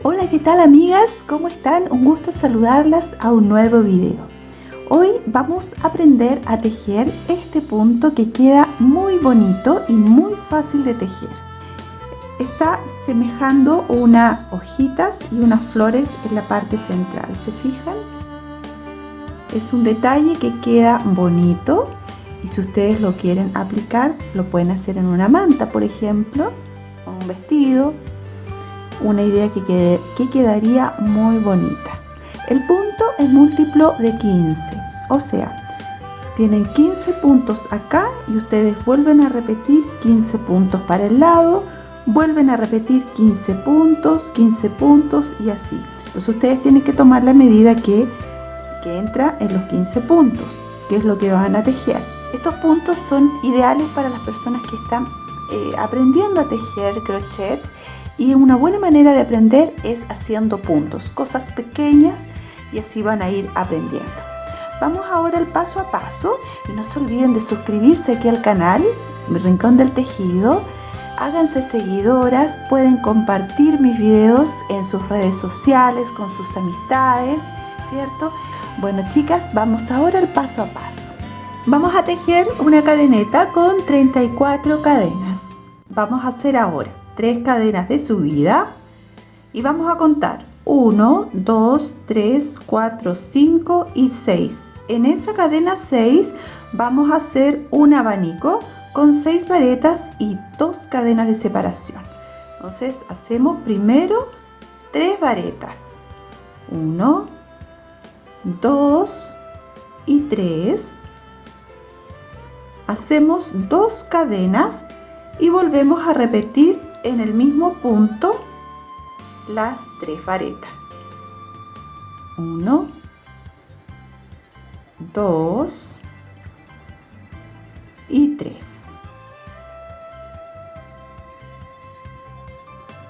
Hola, ¿qué tal amigas? ¿Cómo están? Un gusto saludarlas a un nuevo video. Hoy vamos a aprender a tejer este punto que queda muy bonito y muy fácil de tejer. Está semejando unas hojitas y unas flores en la parte central. ¿Se fijan? Es un detalle que queda bonito y si ustedes lo quieren aplicar, lo pueden hacer en una manta, por ejemplo, o un vestido. Una idea que quedaría muy bonita. El punto es múltiplo de 15, o sea, tienen 15 puntos acá y ustedes vuelven a repetir 15 puntos para el lado, vuelven a repetir 15 puntos y así. Entonces ustedes tienen que tomar la medida que entra en los 15 puntos, que es lo que van a tejer. Estos puntos son ideales para las personas que están aprendiendo a tejer crochet. Y una buena manera de aprender es haciendo puntos, cosas pequeñas, y así van a ir aprendiendo. Vamos ahora al paso a paso y no se olviden de suscribirse aquí al canal, Mi Rincón del Tejido. Háganse seguidoras, pueden compartir mis videos en sus redes sociales, con sus amistades, ¿cierto? Bueno chicas, vamos ahora al paso a paso. Vamos a tejer una cadeneta con 34 cadenas. Vamos a hacer ahora 3 cadenas de subida y vamos a contar 1, 2, 3, 4, 5 y 6. En esa cadena 6 vamos a hacer un abanico con 6 varetas y 2 cadenas de separación. Entonces hacemos primero 3 varetas, 1, 2 y 3. Hacemos 2 cadenas y volvemos a repetir en el mismo punto las 3 varetas. 1, 2 y 3.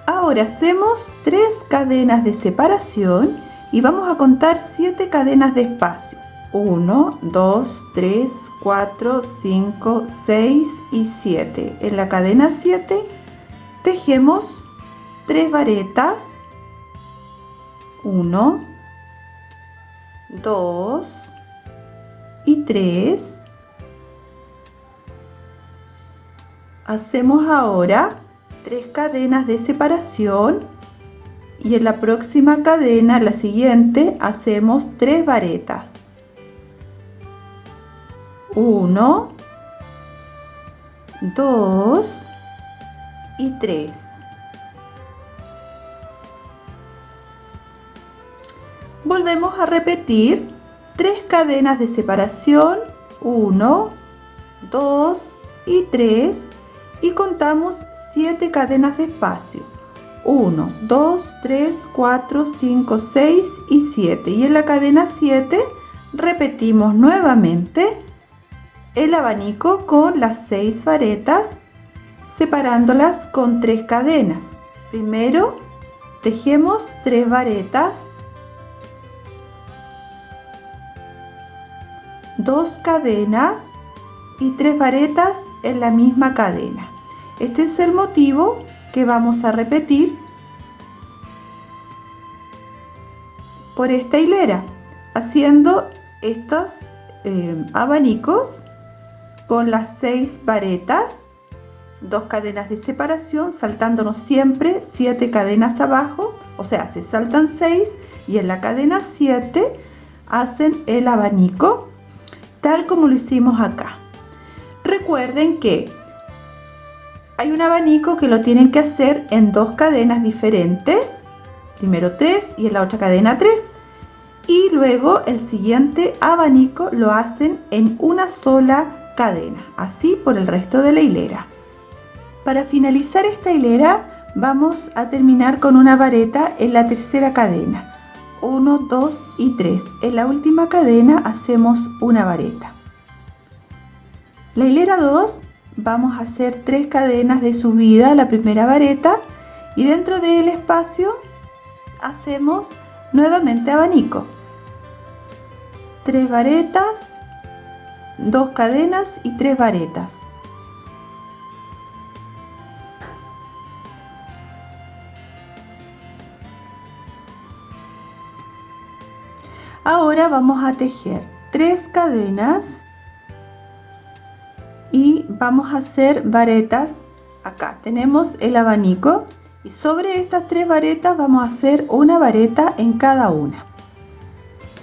Ahora hacemos 3 cadenas de separación y vamos a contar 7 cadenas de espacio. 1, 2, 3, 4, 5, 6 y 7. En la cadena 7 tejemos 3 varetas, 1, 2 y 3. Hacemos ahora 3 cadenas de separación y en la próxima cadena, la siguiente, hacemos 3 varetas. 1, 2 y 3. Volvemos a repetir 3 cadenas de separación, 1, 2 y 3 y contamos 7 cadenas de espacio, 1, 2, 3, 4, 5, 6 y 7. Y en la cadena 7 repetimos nuevamente el abanico con las 6 varetas, separándolas con 3 cadenas. Primero tejemos 3 varetas, 2 cadenas y 3 varetas en la misma cadena. Este es el motivo que vamos a repetir por esta hilera, haciendo estos abanicos con las 6 varetas, 2 cadenas de separación, saltándonos siempre 7 cadenas abajo, o sea, se saltan 6 y en la cadena 7 hacen el abanico, tal como lo hicimos acá. Recuerden que hay un abanico que lo tienen que hacer en 2 cadenas diferentes, primero 3 y en la otra cadena 3. Y luego el siguiente abanico lo hacen en una sola cadena, así por el resto de la hilera. Para finalizar esta hilera vamos a terminar con una vareta en la tercera cadena, 1, 2 y 3. En la última cadena hacemos una vareta. La hilera 2 vamos a hacer 3 cadenas de subida a la primera vareta y dentro del espacio hacemos nuevamente abanico. 3 varetas, 2 cadenas y 3 varetas. Ahora vamos a tejer 3 cadenas y vamos a hacer varetas. Acá tenemos el abanico y sobre estas 3 varetas vamos a hacer una vareta en cada una.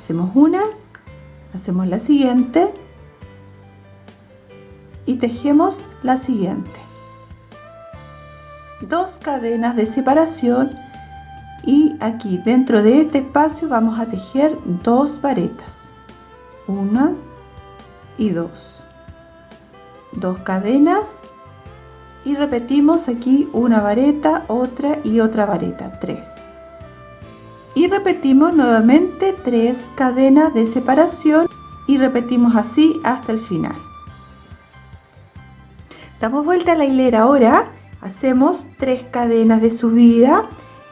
Hacemos una, hacemos la siguiente y tejemos la siguiente. 2 cadenas de separación y aquí dentro de este espacio vamos a tejer 2 varetas, 1 y 2 cadenas y repetimos aquí una vareta, otra y otra vareta, 3 y repetimos nuevamente 3 cadenas de separación y repetimos así hasta el final. Damos vuelta a la hilera ahora, hacemos 3 cadenas de subida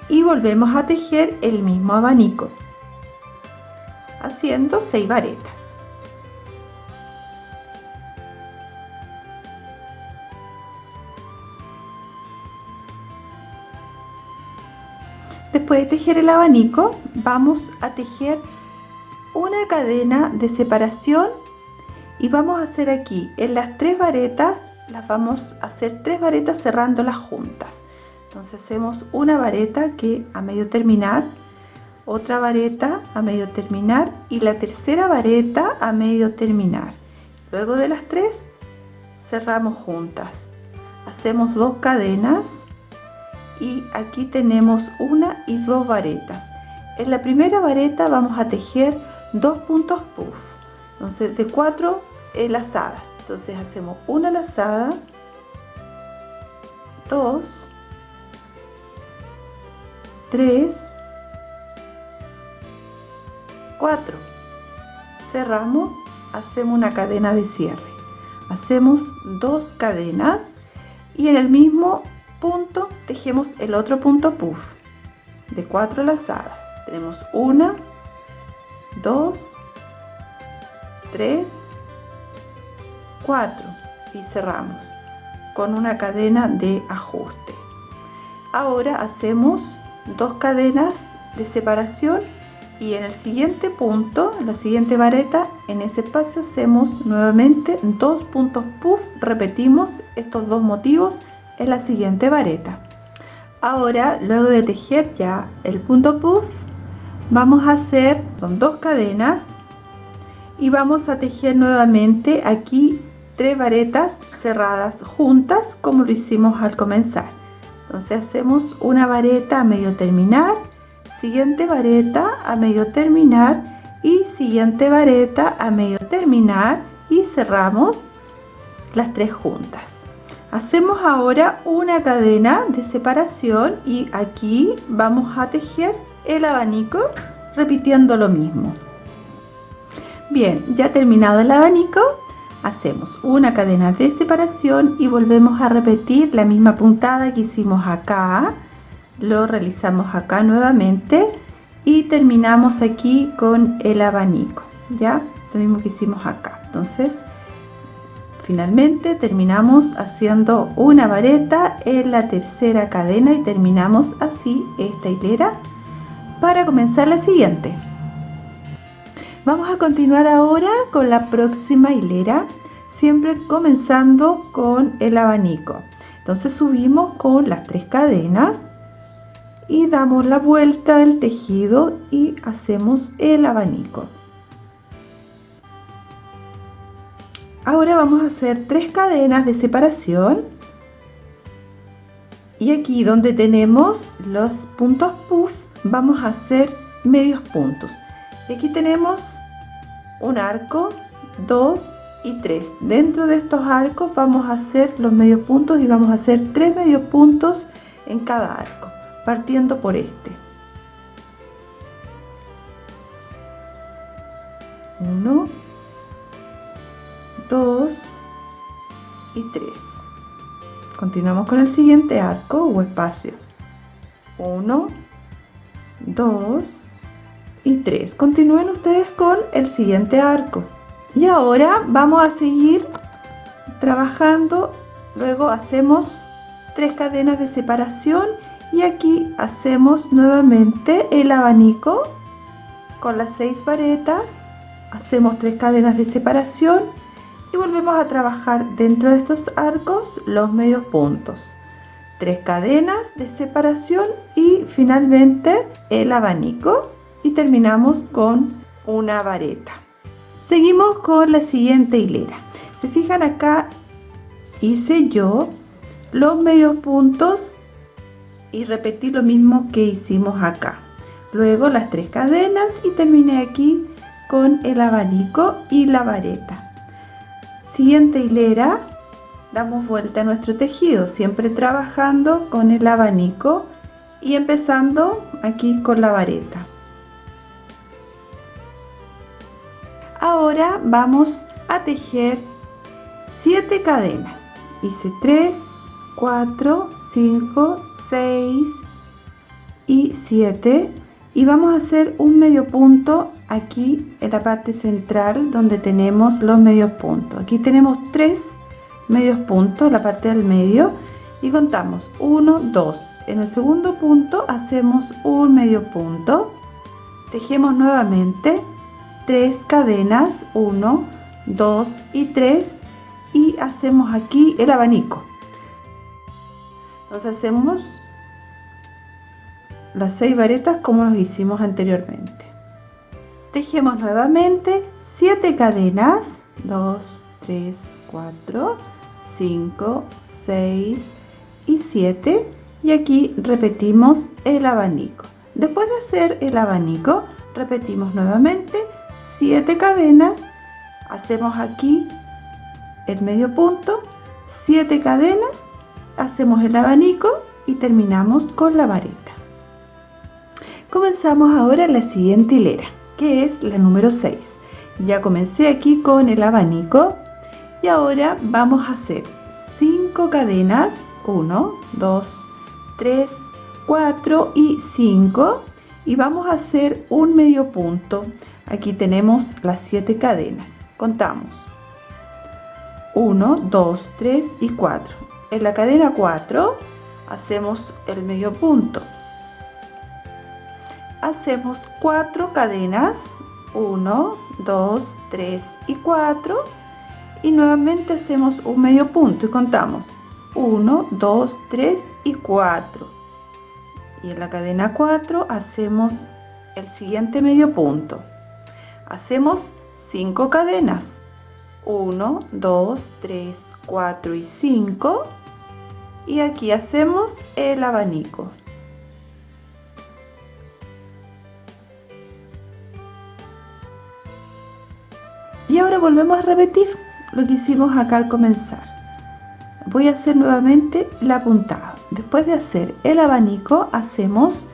y volvemos a tejer el mismo abanico haciendo 6 varetas. Después de tejer el abanico vamos a tejer una cadena de separación y vamos a hacer aquí en las 3 varetas, las vamos a hacer 3 varetas cerrándolas juntas. Entonces hacemos una vareta que a medio terminar, otra vareta a medio terminar y la tercera vareta a medio terminar. Luego de las 3 cerramos juntas. Hacemos 2 cadenas y aquí tenemos una y 2 varetas. En la primera vareta vamos a tejer 2 puntos puff, entonces de 4 lazadas. Entonces hacemos una lazada, 2, 3, 4, cerramos, hacemos una cadena de cierre, hacemos 2 cadenas y en el mismo punto tejemos el otro punto puff de 4 lazadas. Tenemos 1, 2, 3, 4 y cerramos con una cadena de ajuste. Ahora hacemos 2 cadenas de separación y en el siguiente punto, en la siguiente vareta, en ese espacio hacemos nuevamente 2 puntos puff, repetimos estos 2 motivos en la siguiente vareta. Ahora, luego de tejer ya el punto puff, vamos a hacer son 2 cadenas y vamos a tejer nuevamente aquí 3 varetas cerradas juntas como lo hicimos al comenzar. Entonces hacemos una vareta a medio terminar, siguiente vareta a medio terminar y siguiente vareta a medio terminar y cerramos las 3 juntas. Hacemos ahora una cadena de separación y aquí vamos a tejer el abanico repitiendo lo mismo. Bien, ya terminado el abanico, hacemos una cadena de separación y volvemos a repetir la misma puntada que hicimos acá. Lo realizamos acá nuevamente y terminamos aquí con el abanico, ya lo mismo que hicimos acá. Entonces finalmente terminamos haciendo una vareta en la tercera cadena y terminamos así esta hilera para comenzar la siguiente. Vamos a continuar ahora con la próxima hilera, siempre comenzando con el abanico. Entonces subimos con las 3 cadenas y damos la vuelta del tejido y hacemos el abanico. Ahora vamos a hacer 3 cadenas de separación y aquí donde tenemos los puntos puff vamos a hacer medios puntos. Y aquí tenemos un arco, 2 y 3. Dentro de estos arcos vamos a hacer los medios puntos y vamos a hacer 3 medios puntos en cada arco, partiendo por este. 1, 2 y 3. Continuamos con el siguiente arco o espacio. 1, 2 y 3. Continúen ustedes con el siguiente arco. Y ahora vamos a seguir trabajando. Luego hacemos 3 cadenas de separación y aquí hacemos nuevamente el abanico con las 6 varetas, hacemos 3 cadenas de separación y volvemos a trabajar dentro de estos arcos los medios puntos. 3 cadenas de separación y finalmente el abanico y terminamos con una vareta. Seguimos con la siguiente hilera. Se fijan acá, hice yo los medios puntos y repetí lo mismo que hicimos acá. Luego las 3 cadenas y terminé aquí con el abanico y la vareta. Siguiente hilera, damos vuelta a nuestro tejido, siempre trabajando con el abanico y empezando aquí con la vareta. Ahora vamos a tejer 7 cadenas. Hice 3, 4, 5, 6 y 7 y vamos a hacer un medio punto aquí en la parte central donde tenemos los medios puntos. Aquí tenemos 3 medios puntos en la parte del medio y contamos 1, 2. En el segundo punto hacemos un medio punto, tejemos nuevamente 3 cadenas, 1, 2 y 3 y hacemos aquí el abanico. Entonces hacemos las 6 varetas como los hicimos anteriormente. Tejemos nuevamente 7 cadenas, 2, 3, 4, 5, 6 y 7 y aquí repetimos el abanico. Después de hacer el abanico repetimos nuevamente 7 cadenas, hacemos aquí el medio punto, 7 cadenas, hacemos el abanico y terminamos con la vareta. Comenzamos ahora la siguiente hilera, que es la número 6. Ya comencé aquí con el abanico y ahora vamos a hacer 5 cadenas, 1, 2, 3, 4 y 5 y vamos a hacer un medio punto. Aquí tenemos las 7 cadenas, contamos 1, 2, 3 y 4. En la cadena 4 hacemos el medio punto. Hacemos 4 cadenas, 1, 2, 3 y 4 y nuevamente hacemos un medio punto y contamos 1, 2, 3 y 4 y en la cadena 4 hacemos el siguiente medio punto. Hacemos 5 cadenas, 1, 2, 3, 4 y 5 y aquí hacemos el abanico. Y ahora volvemos a repetir lo que hicimos acá al comenzar. Voy a hacer nuevamente la puntada. Después de hacer el abanico, hacemos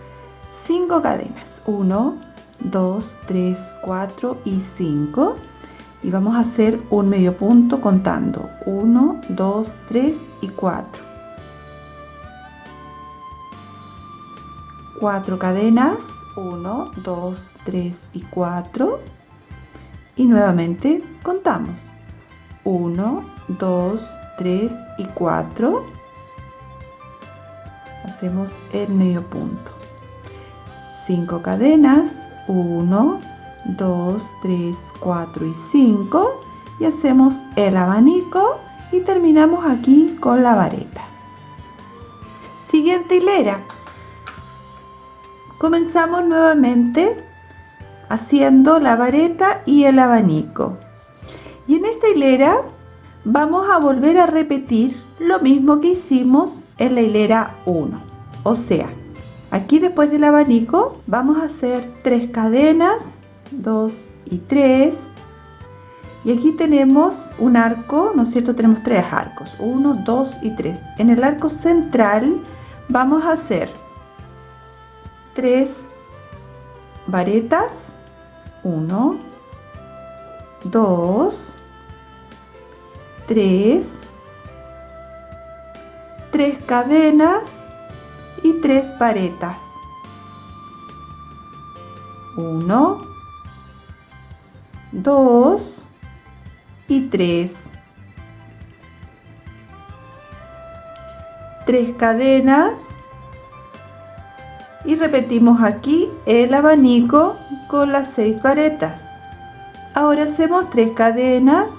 5 cadenas. 1, 2, 3, 4 y 5. Y vamos a hacer un medio punto contando 1, 2, 3 y 4. 4 cadenas. 1, 2, 3 y 4. Y nuevamente contamos 1, 2, 3 y 4. Hacemos el medio punto. 5 cadenas, 1, 2, 3, 4 y 5 y hacemos el abanico y terminamos aquí con la vareta. Siguiente hilera. Comenzamos nuevamente haciendo la vareta y el abanico. Y en esta hilera vamos a volver a repetir lo mismo que hicimos en la hilera 1. O sea, aquí después del abanico vamos a hacer 3 cadenas, 2 y 3. Y aquí tenemos un arco, ¿no es cierto? Tenemos 3 arcos, 1, 2 y 3. En el arco central vamos a hacer 3 varetas, 1, 2, 3, 3 cadenas y 3 varetas. 1, 2 y 3. 3 cadenas y repetimos aquí el abanico con las 6 varetas. Ahora hacemos 3 cadenas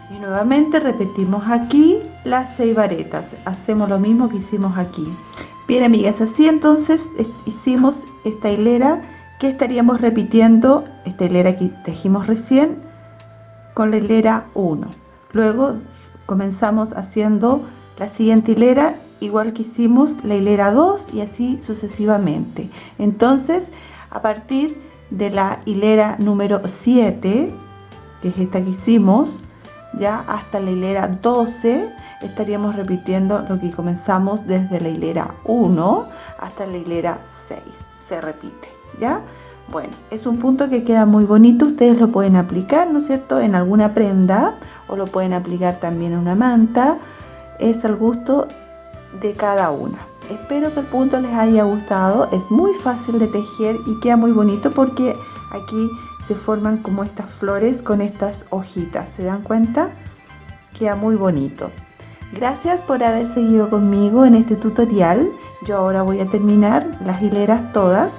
y nuevamente repetimos aquí las 6 varetas. Hacemos lo mismo que hicimos aquí. Bien, amigas, así entonces hicimos esta hilera que estaríamos repitiendo, esta hilera que tejimos recién con la hilera 1. Luego comenzamos haciendo la siguiente hilera igual que hicimos la hilera 2 y así sucesivamente. Entonces, a partir de la hilera número 7, que es esta que hicimos, ya hasta la hilera 12 estaríamos repitiendo lo que comenzamos desde la hilera 1 hasta la hilera 6. Se repite, ¿ya? Bueno, es un punto que queda muy bonito. Ustedes lo pueden aplicar, ¿no es cierto?, en alguna prenda o lo pueden aplicar también en una manta. Es al gusto de cada una. Espero que el punto les haya gustado. Es muy fácil de tejer y queda muy bonito porque aquí se forman como estas flores con estas hojitas. ¿Se dan cuenta? Queda muy bonito. Gracias por haber seguido conmigo en este tutorial. Yo ahora voy a terminar las hileras todas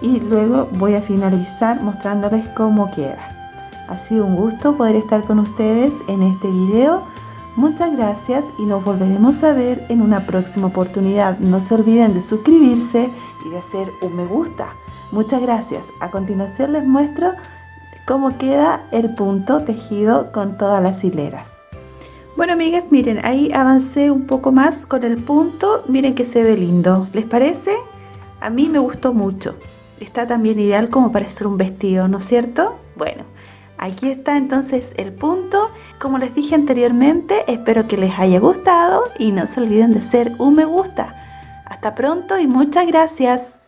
y luego voy a finalizar mostrándoles cómo queda. Ha sido un gusto poder estar con ustedes en este video. Muchas gracias y nos volveremos a ver en una próxima oportunidad. No se olviden de suscribirse y de hacer un me gusta. Muchas gracias. A continuación les muestro cómo queda el punto tejido con todas las hileras. Bueno, amigas, miren, ahí avancé un poco más con el punto. Miren que se ve lindo. ¿Les parece? A mí me gustó mucho. Está también ideal como para hacer un vestido, ¿no es cierto? Bueno, aquí está entonces el punto. Como les dije anteriormente, espero que les haya gustado y no se olviden de hacer un me gusta. Hasta pronto y muchas gracias.